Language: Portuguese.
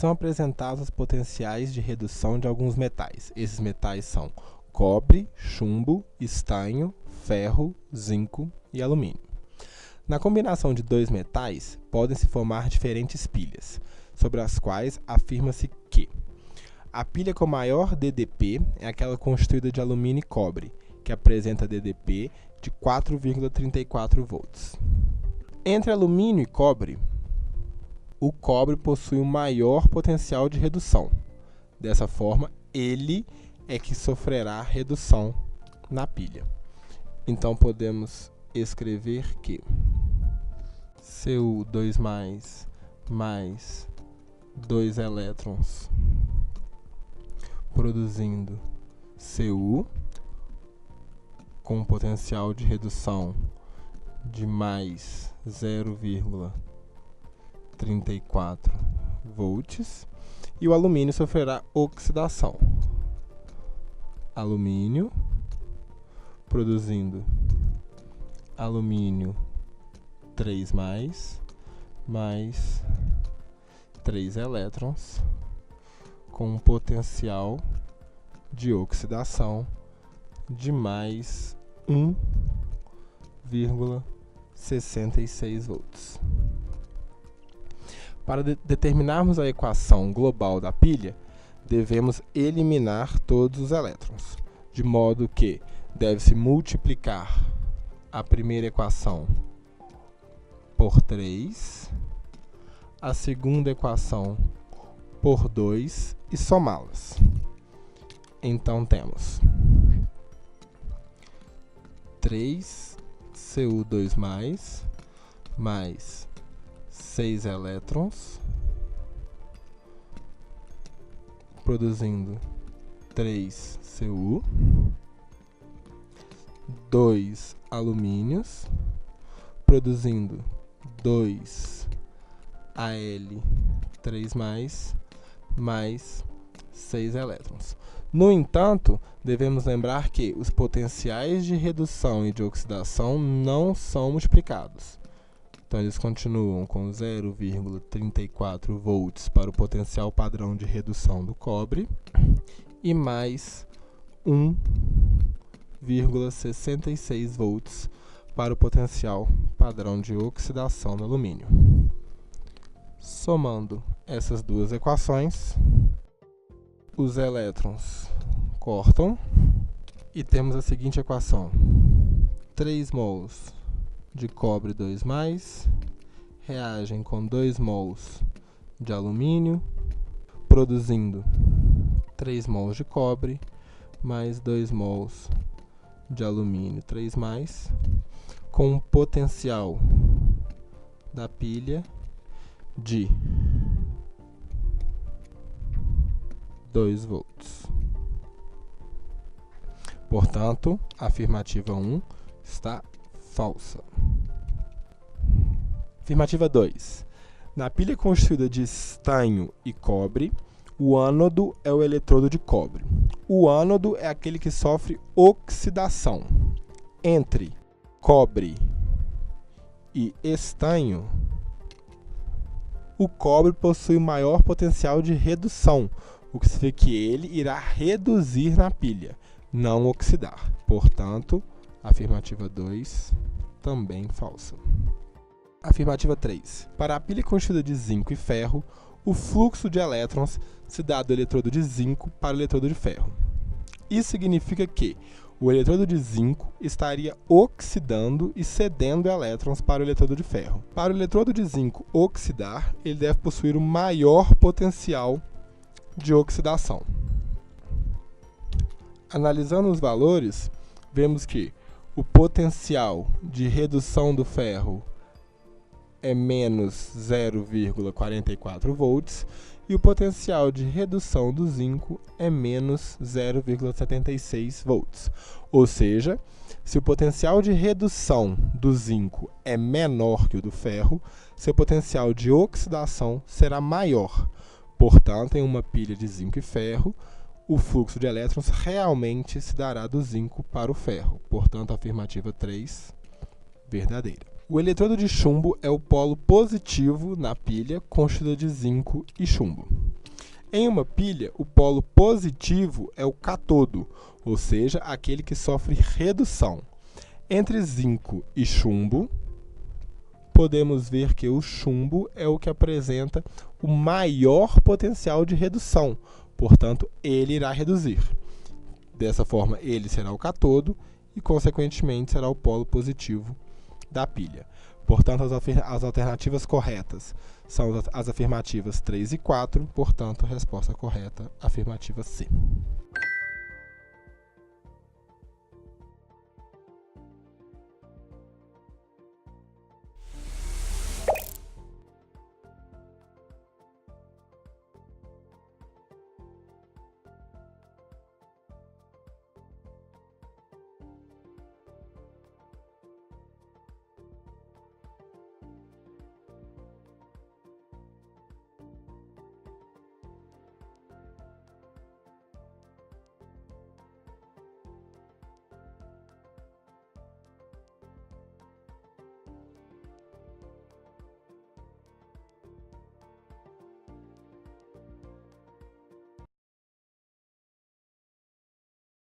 são apresentados os potenciais de redução de alguns metais. Esses metais são cobre, chumbo, estanho, ferro, zinco e alumínio. Na combinação de dois metais, podem se formar diferentes pilhas, sobre as quais afirma-se que a pilha com maior DDP é aquela constituída de alumínio e cobre, que apresenta DDP de 4,34 volts. Entre alumínio e cobre, o cobre possui um maior potencial de redução. Dessa forma, ele é que sofrerá redução na pilha. Então, podemos escrever que Cu2 mais 2 elétrons produzindo Cu com um potencial de redução de mais 0,34 volts e o alumínio sofrerá oxidação. Alumínio produzindo alumínio 3+, mais 3 elétrons com um potencial de oxidação de mais 1,66 volts. Para determinarmos a equação global da pilha, devemos eliminar todos os elétrons, de modo que deve-se multiplicar a primeira equação por 3, a segunda equação por 2 e somá-las. Então temos 3Cu2 mais 6 elétrons produzindo 3Cu, 2 alumínios produzindo 2Al3+, mais 6 elétrons. No entanto, devemos lembrar que os potenciais de redução e de oxidação não são multiplicados. Então, eles continuam com 0,34 volts para o potencial padrão de redução do cobre e mais 1,66 volts para o potencial padrão de oxidação do alumínio. Somando essas duas equações, os elétrons cortam e temos a seguinte equação: 3 mols de cobre 2+, reagem com 2 mols de alumínio, produzindo 3 mols de cobre mais 2 mols de alumínio 3+, com um potencial da pilha de 2 volts. Portanto, a afirmativa 1 está falsa. Afirmativa 2. Na pilha constituída de estanho e cobre, o ânodo é o eletrodo de cobre. O ânodo é aquele que sofre oxidação. Entre cobre e estanho, o cobre possui maior potencial de redução, o que significa que ele irá reduzir na pilha, não oxidar. Portanto, a afirmativa 2 também falsa. Afirmativa 3. Para a pilha constituída de zinco e ferro, o fluxo de elétrons se dá do eletrodo de zinco para o eletrodo de ferro. Isso significa que o eletrodo de zinco estaria oxidando e cedendo elétrons para o eletrodo de ferro. Para o eletrodo de zinco oxidar, ele deve possuir um maior potencial de oxidação. Analisando os valores, vemos que o potencial de redução do ferro é menos 0,44 volts e o potencial de redução do zinco é menos 0,76 volts. Ou seja, se o potencial de redução do zinco é menor que o do ferro, seu potencial de oxidação será maior. Portanto, em uma pilha de zinco e ferro, o fluxo de elétrons realmente se dará do zinco para o ferro. Portanto, a afirmativa 3, verdadeira. O eletrodo de chumbo é o polo positivo na pilha constituída de zinco e chumbo. Em uma pilha, o polo positivo é o cátodo, ou seja, aquele que sofre redução. Entre zinco e chumbo, podemos ver que o chumbo é o que apresenta o maior potencial de redução, portanto, ele irá reduzir. Dessa forma, ele será o cátodo e, consequentemente, será o polo positivo da pilha. Portanto, as alternativas corretas são as afirmativas 3 e 4, portanto, a resposta correta, afirmativa C.